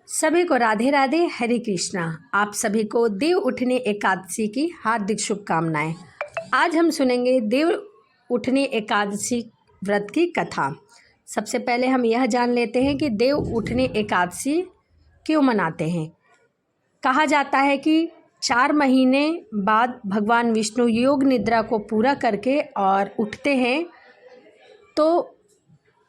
सभी को राधे राधे, हरे कृष्णा। आप सभी को देव उठनी एकादशी की हार्दिक शुभकामनाएं। आज हम सुनेंगे देव उठनी एकादशी व्रत की कथा। सबसे पहले हम यह जान लेते हैं कि देव उठनी एकादशी क्यों मनाते हैं। कहा जाता है कि 4 महीने बाद भगवान विष्णु योग निद्रा को पूरा करके और उठते हैं, तो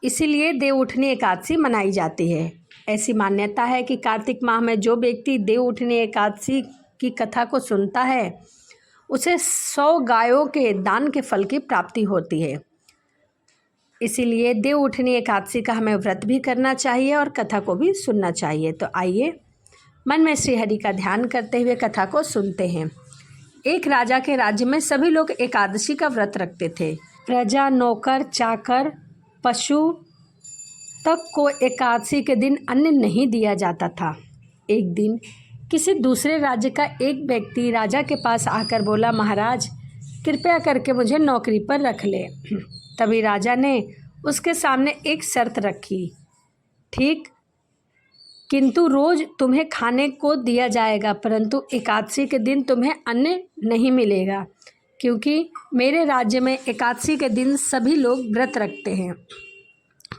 इसीलिए देव उठनी एकादशी मनाई जाती है। ऐसी मान्यता है कि कार्तिक माह में जो व्यक्ति देव उठनी एकादशी की कथा को सुनता है उसे 100 गायों के दान के फल की प्राप्ति होती है। इसीलिए देव उठनी एकादशी का हमें व्रत भी करना चाहिए और कथा को भी सुनना चाहिए। तो आइए मन में श्री हरि का ध्यान करते हुए कथा को सुनते हैं। एक राजा के राज्य में सभी लोग एकादशी का व्रत रखते थे। प्रजा, नौकर, चाकर, पशु तक को एकादशी के दिन अन्न नहीं दिया जाता था। एक दिन किसी दूसरे राज्य का एक व्यक्ति राजा के पास आकर बोला, महाराज कृपया करके मुझे नौकरी पर रख ले। तभी राजा ने उसके सामने एक शर्त रखी, ठीक, किंतु रोज तुम्हें खाने को दिया जाएगा, परंतु एकादशी के दिन तुम्हें अन्न नहीं मिलेगा, क्योंकि मेरे राज्य में एकादशी के दिन सभी लोग व्रत रखते हैं।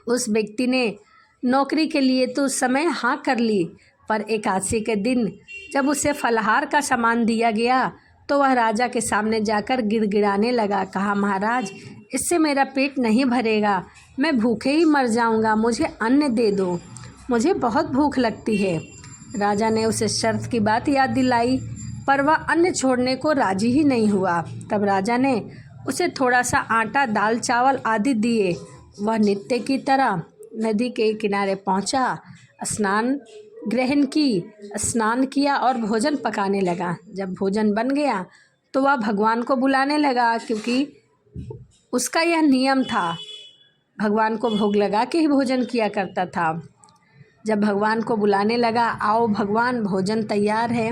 उस व्यक्ति ने नौकरी के लिए तो उस समय हाँ कर ली, पर एकादशी के दिन जब उसे फलाहार का सामान दिया गया तो वह राजा के सामने जाकर गिड़गिड़ाने लगा। कहा, महाराज इससे मेरा पेट नहीं भरेगा, मैं भूखे ही मर जाऊंगा, मुझे अन्न दे दो, मुझे बहुत भूख लगती है। राजा ने उसे शर्त की बात याद दिलाई, पर वह अन्न छोड़ने को राजी ही नहीं हुआ। तब राजा ने उसे थोड़ा सा आटा, दाल, चावल आदि दिए। वह नित्य की तरह नदी के किनारे पहुंचा, स्नान किया और भोजन पकाने लगा। जब भोजन बन गया तो वह भगवान को बुलाने लगा, क्योंकि उसका यह नियम था, भगवान को भोग लगा के ही भोजन किया करता था। जब भगवान को बुलाने लगा, आओ भगवान भोजन तैयार है,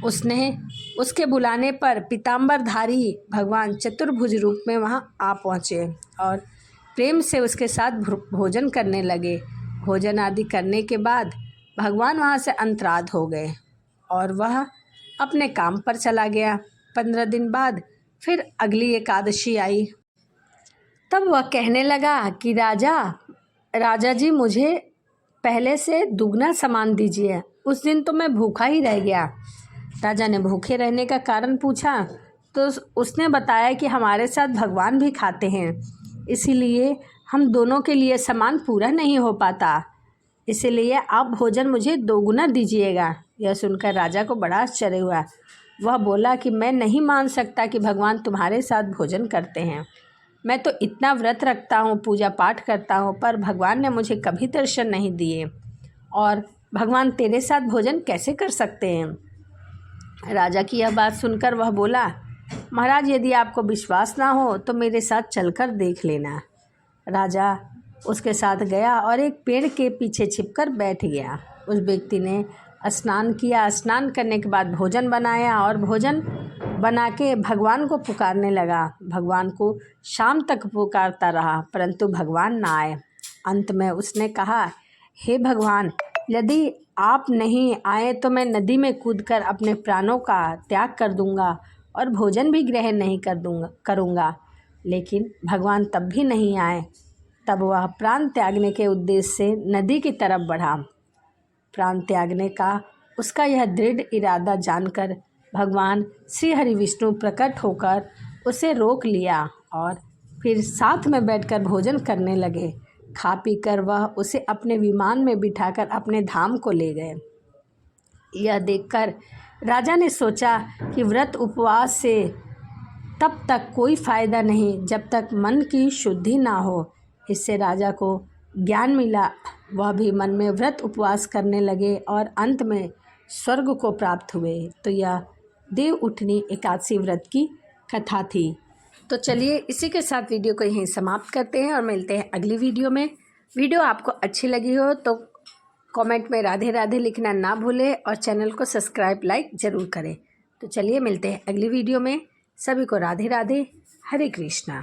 उसके बुलाने पर पीताम्बरधारी भगवान चतुर्भुज रूप में वहां आ पहुँचे और प्रेम से उसके साथ भोजन करने लगे। भोजन आदि करने के बाद भगवान वहाँ से अंतराध हो गए और वह अपने काम पर चला गया। 15 दिन बाद फिर अगली एकादशी आई। तब वह कहने लगा कि राजा जी, मुझे पहले से दुगना सामान दीजिए। उस दिन तो मैं भूखा ही रह गया। राजा ने भूखे रहने का कारण पूछा तो उसने बताया कि हमारे साथ भगवान भी खाते हैं, इसीलिए हम दोनों के लिए सामान पूरा नहीं हो पाता, इसीलिए आप भोजन मुझे 2 गुना दीजिएगा। यह सुनकर राजा को बड़ा आश्चर्य हुआ। वह बोला कि मैं नहीं मान सकता कि भगवान तुम्हारे साथ भोजन करते हैं। मैं तो इतना व्रत रखता हूँ, पूजा पाठ करता हूँ, पर भगवान ने मुझे कभी दर्शन नहीं दिए, और भगवान तेरे साथ भोजन कैसे कर सकते हैं। राजा की यह बात सुनकर वह बोला, महाराज यदि आपको विश्वास ना हो तो मेरे साथ चलकर देख लेना। राजा उसके साथ गया और एक पेड़ के पीछे छिपकर बैठ गया। उस व्यक्ति ने स्नान किया। स्नान करने के बाद भोजन बनाया और भोजन बना के भगवान को पुकारने लगा। भगवान को शाम तक पुकारता रहा, परंतु भगवान ना आए। अंत में उसने कहा, हे भगवान, यदि आप नहीं आए तो मैं नदी में कूदकर अपने प्राणों का त्याग कर दूंगा और भोजन भी ग्रहण नहीं करूँगा। लेकिन भगवान तब भी नहीं आए। तब वह प्राण त्यागने के उद्देश्य से नदी की तरफ बढ़ा। प्राण त्यागने का उसका यह दृढ़ इरादा जानकर भगवान श्री हरि विष्णु प्रकट होकर उसे रोक लिया और फिर साथ में बैठकर भोजन करने लगे। खा पी कर वह उसे अपने विमान में बिठाकर अपने धाम को ले गए। यह देखकर राजा ने सोचा कि व्रत उपवास से तब तक कोई फ़ायदा नहीं जब तक मन की शुद्धि ना हो। इससे राजा को ज्ञान मिला। वह भी मन में व्रत उपवास करने लगे और अंत में स्वर्ग को प्राप्त हुए। तो यह देव उठनी एकादशी व्रत की कथा थी। तो चलिए इसी के साथ वीडियो को यहीं समाप्त करते हैं और मिलते हैं अगली वीडियो में। वीडियो आपको अच्छी लगी हो तो कमेंट में राधे राधे लिखना ना भूलें और चैनल को सब्सक्राइब, लाइक ज़रूर करें। तो चलिए मिलते हैं अगली वीडियो में। सभी को राधे राधे, हरे कृष्णा।